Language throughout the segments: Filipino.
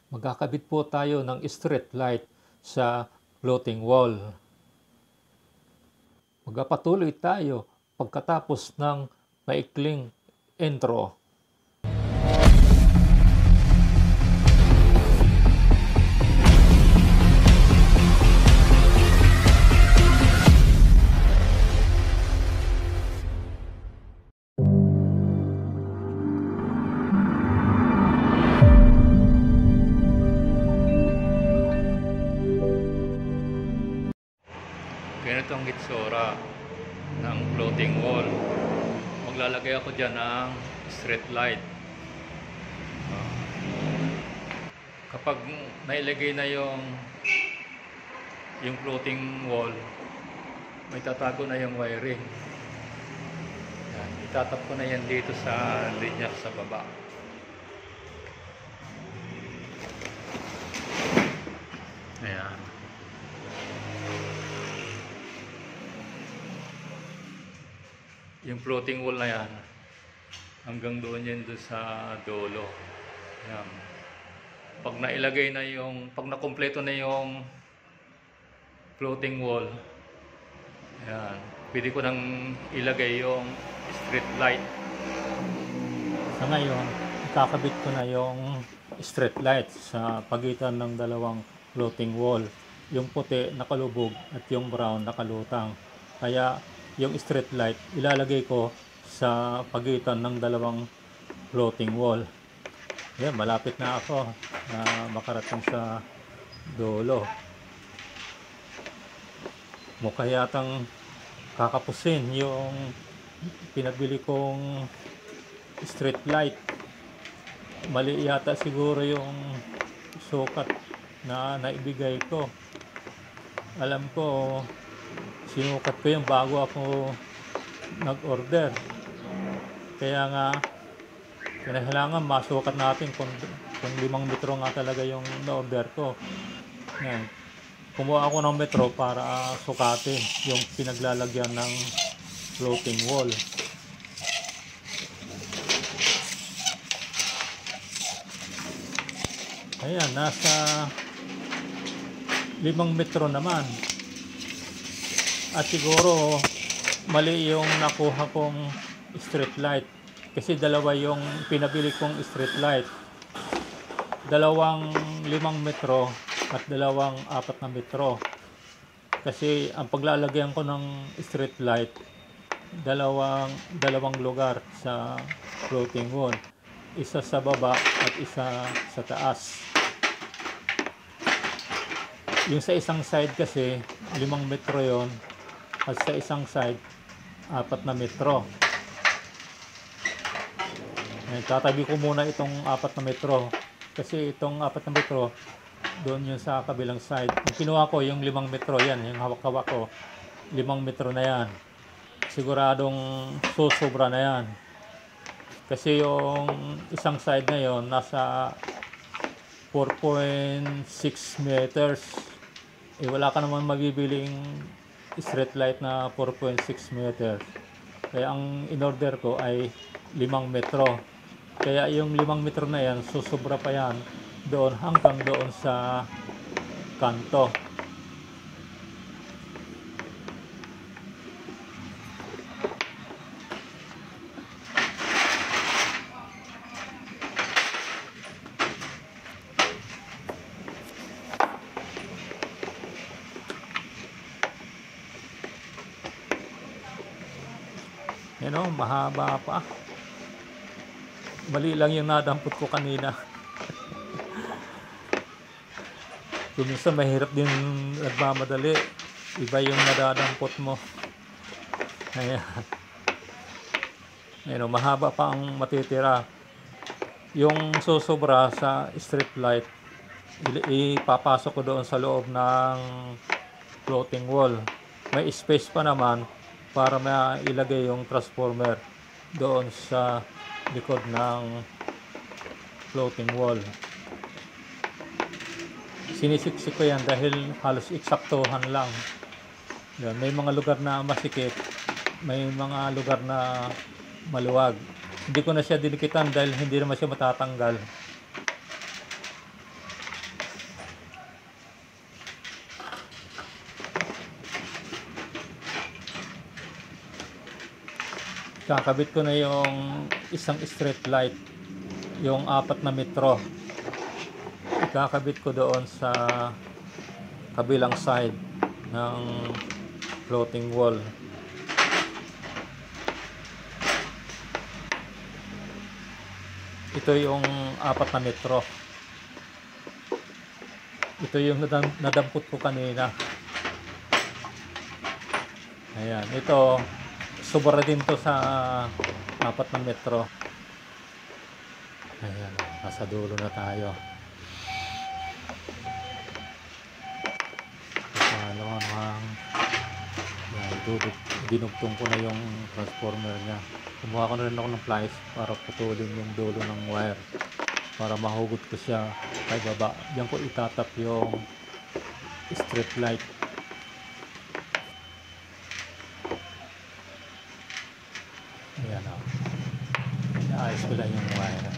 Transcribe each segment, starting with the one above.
Magkakabit po tayo ng street light sa floating wall. Magpapatuloy tayo pagkatapos ng maikling intro. Ganito ang hitsura ng floating wall. Maglalagay ako dyan ng street light. Kapag nailagay na yung floating wall, may tatago na yung wiring. Yan, itatap ko na yan dito sa linya sa baba. Ayan. Yung floating wall na yan, hanggang doon yan doon sa dulo. Yan. Pag nailagay na pag nakumpleto na yung floating wall, yan, pwede ko nang ilagay yung street light. Sa ngayon, ikakabit ko na yung street light sa pagitan ng dalawang floating wall. Yung puti nakalubog at yung brown nakalutang. Kaya yung street light ilalagay ko sa pagitan ng dalawang floating wall. Ayan, malapit na ako na makarating sa dulo. Mukha yatang kakapusin yung pinabili kong street light. Mali yata siguro yung sukat na naibigay ko. Alam ko, sinukat ko yung bago ako nag-order. Kaya nga, kailangan masukat natin kung 5 metro nga talaga yung na-order ko. Yan. Kumuha ako ng metro para sukatin yung pinaglalagyan ng floating wall. Ayan, nasa 5 metro naman. At siguro mali yung nakuha kong street light kasi dalawa yung pinabili kong street light, 2 5 metro at 2 4 na metro. Kasi ang paglalagyan ko ng street light, dalawang lugar sa floating wall, isa sa baba at isa sa taas. Yung sa isang side kasi 5 metro yon, at sa isang side 4 na metro. Tatabi ko muna itong 4 na metro kasi itong 4 na metro doon yun sa kabilang side. Yung kinuha ko yung 5 metro, yan yung hawak-hawak ko, 5 metro na yan. Siguradong susobra na yan kasi yung isang side na yon nasa 4.6 meters. Wala ka naman mabibiling street light na 4.6 meters. Kaya ang in-order ko ay 5 metro. Kaya yung 5 metro na yan, susobra pa yan doon hanggang doon sa kanto. Yan o, mahaba pa. Mali lang yung nadampot ko kanina. Kung minsan mahirap din nagmamadali, iba yung nadadampot mo. Ayan. Yan o, mahaba pa ang matitira. Yung susobra sa street light, ipapasok ko doon sa loob ng floating wall. May space pa naman para mailagay yung transformer doon sa likod ng floating wall. Sinisiksik ko yan dahil halos eksaktuhan lang. Yan, may mga lugar na masikip, may mga lugar na maluwag. Hindi ko na siya dinikitan dahil hindi naman siya matatanggal. Kakabit ko na yung isang street light, yung 4 na metro. Ikakabit ko doon sa kabilang side ng floating wall. Ito yung 4 na metro. Ito yung nadampot ko kanina. Ayan, ito sobra din to sa 4 na metro. Ayan, nasa dulo na tayo. Dinugtong ko na yung transformer niya. Kumuha ko na rin ako ng pliers para putulin yung dulo ng wire para mahugot ko siya kay baba. Diyan ko itatap yung strip light. Ayan o. Naayos ko lang yung wire.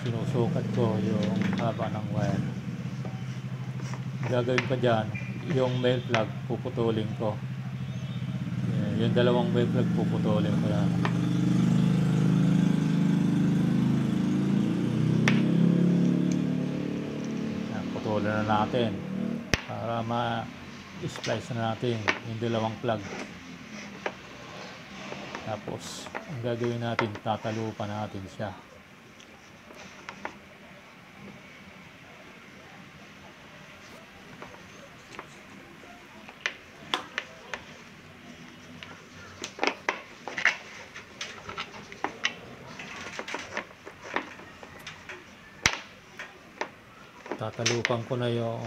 Sinusukat ko yung haba ng wire. Gagawin ko dyan, yung male plug puputulin ko. Yung dalawang male plug puputulin ko yan. Putulin na natin para ma-splice na natin yung dalawang plug. Tapos ang gagawin natin, tatalupan natin siya. Tatalupan ko na yung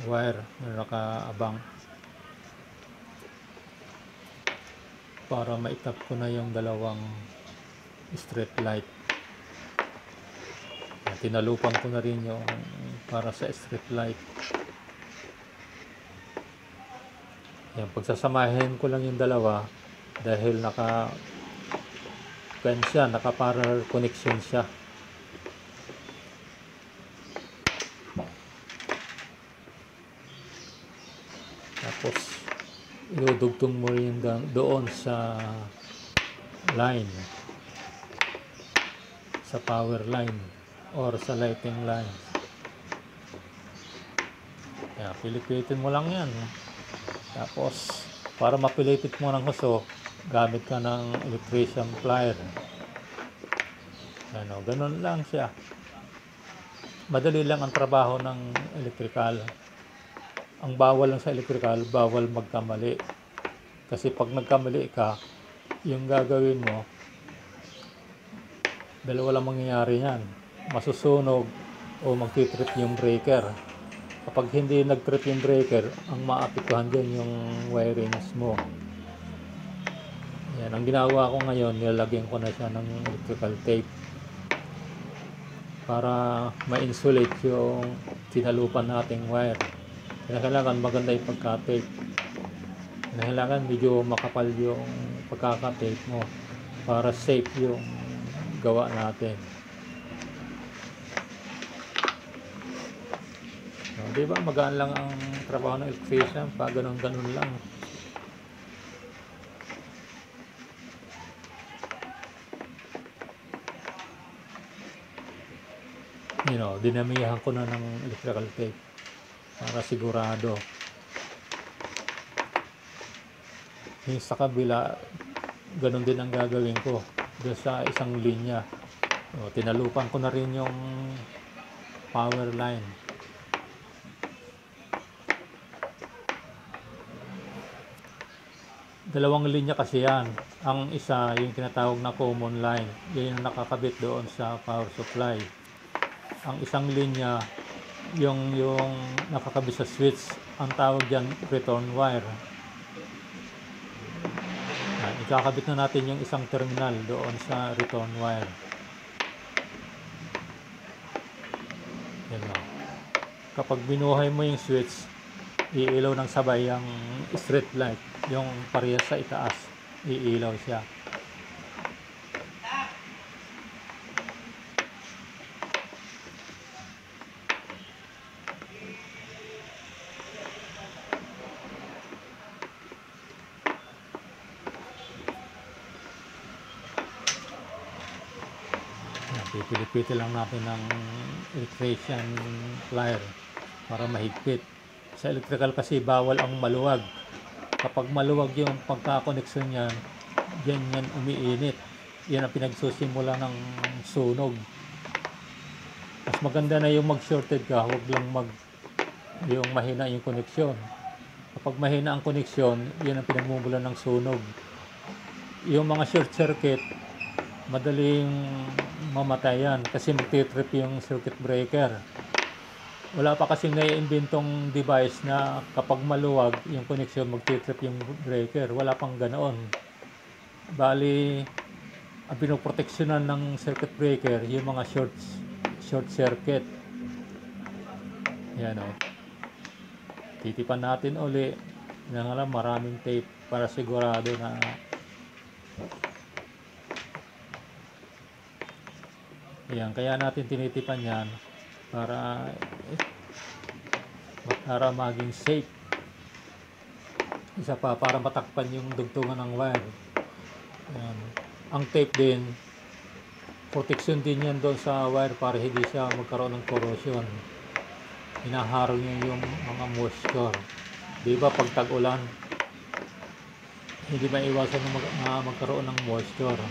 wire na nakaabang para maitap ko na yung dalawang strip light. Tinalupan ko na rin yung para sa strip light. Yan, pagsasamahin ko lang yung dalawa dahil naka parallel connection siya. Tapos idudugtong mo rin doon sa line, sa power line or sa lighting line. Kaya pilipitin mo lang yan. Tapos para mapilipit mo ng husto, gamit ka ng electrician plier. Ano, ganun lang siya. Madali lang ang trabaho ng electrical. Ang bawal lang sa electrical, bawal magkamali. Kasi pag nagkamali ka, yung gagawin mo, dalawa lang mangyayari yan. Masusunog o magtitrip yung breaker. Kapag hindi nagtrip yung breaker, ang maapektuhan dyan yung wirings mo. Yan, ang ginagawa ko ngayon, nilalagyan ko na siya ng electrical tape para ma-insulate yung tinalupan nating wire. Kailangan maganda yung pagka-tape. Kailangan medyo makapal yung pagkaka-tape mo para safe yung gawa natin. So, diba magaan lang ang trabaho ng electrician pag ganun-ganun lang. Dinamihan ko na ng electrical tape para sigurado. Yung sa kabila, ganun din ang gagawin ko doon sa isang linya. Tinalupan ko na rin yung power line. Dalawang linya kasi yan. Ang isa, yung tinatawag na common line, yan yung nakakabit doon sa power supply. Ang isang linya, yung nakakabit sa switch, ang tawag dyan return wire. Ikakabit na natin yung isang terminal doon sa return wire. Yan o. Kapag binuhay mo yung switch, iilaw ng sabay ang street light, yung parehas sa itaas, iilaw siya. higpitin lang natin ng electrician plier para mahigpit. Sa electrical kasi bawal ang maluwag. Kapag maluwag yung pagkakoneksyon niyan, yan umiinit. Yan ang pinagsusimula ng sunog. Mas maganda na yung mag-shorted ka, huwag lang yung mahina yung koneksyon. Kapag mahina ang koneksyon, yan ang pinagmumulan ng sunog. Yung mga short circuit, madaling mamatayan kasi magtitrip yung circuit breaker. Wala pa kasing naiimbentong device na kapag maluwag yung koneksyon, magtitrip yung breaker. Wala pang ganoon. Bali, ang pinoproteksyonan ng circuit breaker, yung mga short circuit. Yan o. Titipan natin uli. Yan nga lang, maraming tape para sigurado na yan, kaya natin tinitipan yan para maging safe. Isa pa, para matakpan yung dugtungan ng wire. Yan. Ang tape din, protection din yan doon sa wire para hindi siya magkaroon ng corrosion. Hinaharang niya yung mga moisture. Diba pag tag-ulan, hindi maiwasan na magkaroon ng moisture.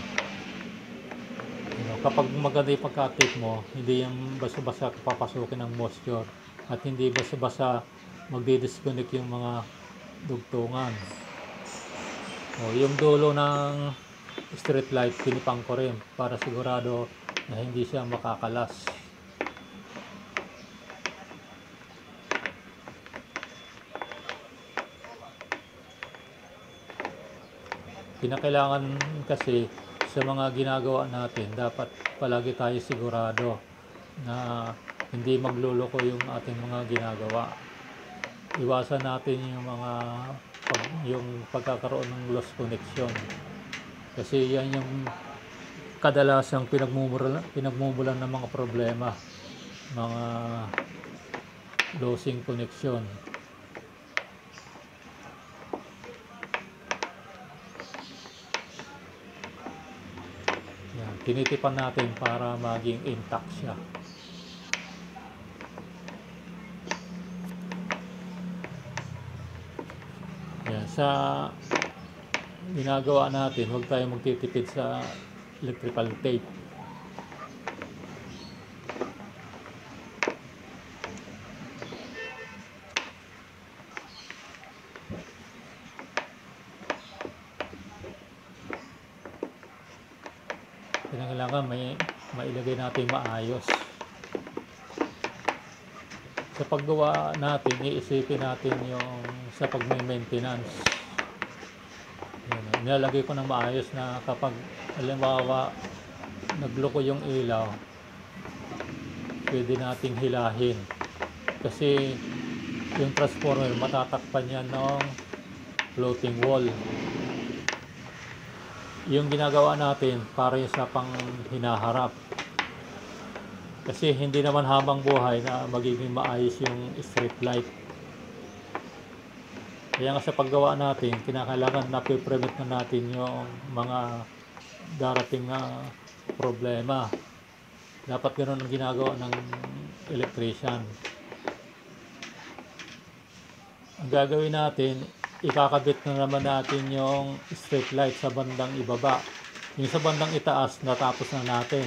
Kapag maganda yung pagka-tape mo, hindi yung basa-basa papasukin ng moisture at hindi basa-basa magdi-disconnect yung mga dugtungan. Yung dulo ng street light, pinipang ko rin para sigurado na hindi siya makakalas. Kinakailangan kasi sa mga ginagawa natin, dapat palagi tayo sigurado na hindi magluloko yung ating mga ginagawa. Iwasan natin yung pagkakaroon ng lost connection. Kasi yan yung kadalasang pinagmumulan ng mga problema, mga losing connection. Tinitipan natin para maging intact siya. Yan, sa ginagawa natin, huwag tayo magtitipid sa electrical tape. Kailangan mailagay natin maayos. Sa paggawa natin, iisipin natin yung sa pag-maintenance. Nilalagay ko ng maayos na kapag halimbawa nagloko yung ilaw, pwede nating hilahin. Kasi yung transformer, matatakpan yan ng floating wall. Yung ginagawa natin para yung sa pang hinaharap. Kasi hindi naman habang buhay na magiging maayos yung street light. Kaya nga sa paggawa natin, kinakailangan na prevent na natin yung mga darating na problema. Dapat ganoon ang ginagawa ng electrician. Ang gagawin natin, ikakabit na naman natin yung street light sa bandang ibaba. Yung sa bandang itaas, natapos na natin.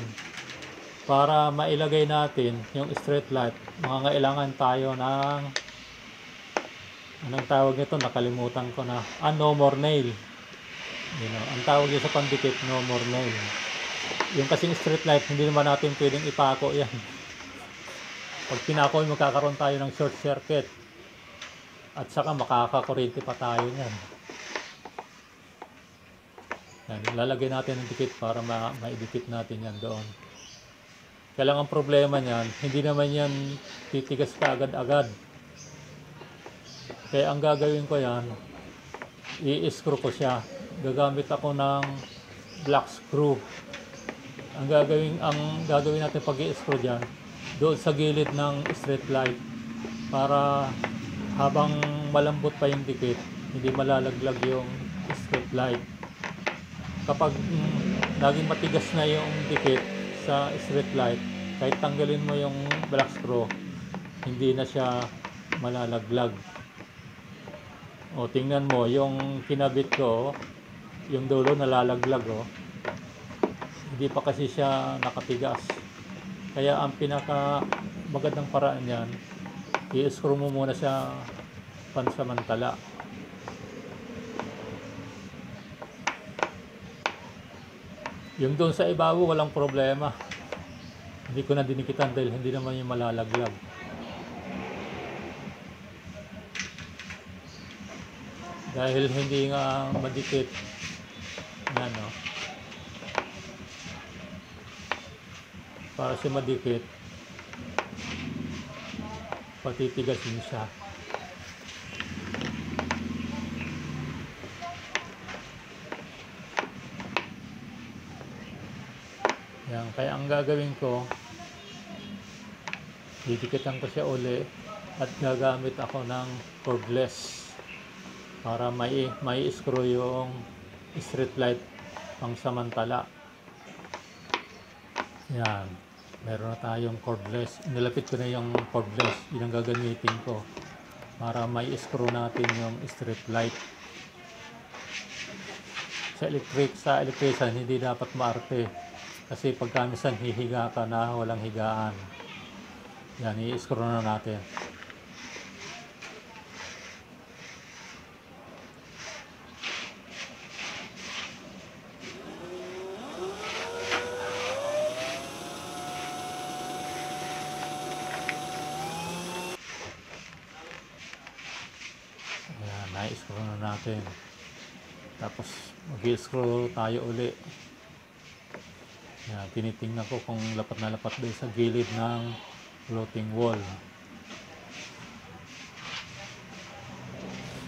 Para mailagay natin yung street light, mangangailangan tayo ng, anong tawag nito, nakalimutan ko na, no more nail. Ang tawag nito sa pandikit, no more nail. Yung kasing street light, hindi naman natin pwedeng ipako yan. Pag pinako, magkakaroon tayo ng short circuit. At saka makakakuryente pa tayo niyan. Yan, lalagay natin ng dikit para maidikit natin yan doon. Kaya lang ang problema niyan, hindi naman yan titigas ka agad-agad. Kaya ang gagawin ko yan, i-screw ko siya. Gagamit ako ng black screw. Ang gagawin natin pag i-screw diyan, doon sa gilid ng street light para habang malambot pa yung dikit, hindi malalaglag yung street light. Kapag naging matigas na yung dikit, sa street light, kahit tanggalin mo yung black screw, hindi na siya malalaglag. O tingnan mo, yung kinabit ko, yung dulo nalalaglag, oh. Hindi pa kasi siya nakatigas. Kaya ang pinaka magandang paraan niyan, i-screw mo muna siya pansamantala. Yung doon sa ibabaw, walang problema. Hindi ko na dinikitan dahil hindi naman yung malalaglag. Dahil hindi nga madikit. Yan, no? Para siya madikit, patitigasin siya. Yan, kaya ang gagawin ko, didikitan ko siya uli at gagamit ako ng cordless para may screw yung street light pang samantala. Yan, meron na tayong cordless. Nilapit ko na yung cordless, yun ang gagamitin ko para may screw natin yung street light. Sa electrician hindi dapat maarte. Kasi pagka minsan hihiga ka na walang higaan. Yan, i-screw na natin. Ayan, na-screw na natin. Tapos mag-screw tayo uli. Yan, tinitingnan ko kung lapat na lapat din sa gilid ng floating wall.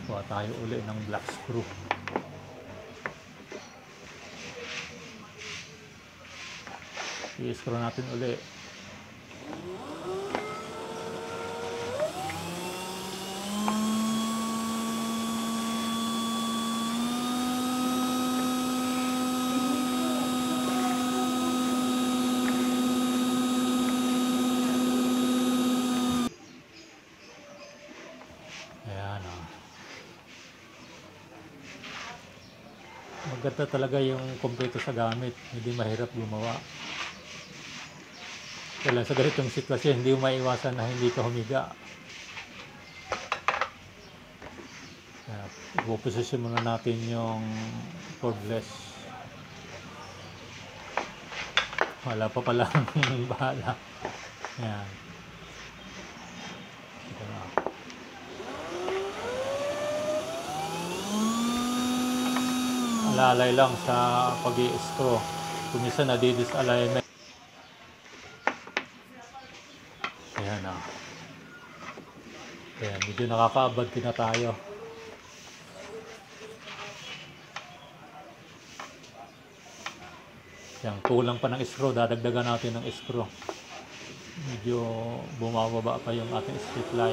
Kuha tayo uli ng black screw. I-screw natin uli. Maganda talaga yung kumpleto sa gamit, hindi mahirap gumawa. Kaya sa ganitong sitwasyon, hindi mo maiwasan na hindi ka humiga. Ipoposisyon muna natin yung cordless. Wala pa pala ang bahala. Ayan. Ito na. Alalay lang sa pag-i-screw. Kung minsan nadi-disalignment. Ayan na. Ayan, medyo nakakaabad din na tayo. Ayan, kulang pa ng screw. Dadagdagan natin ng screw. Medyo bumababa pa yung ating street light.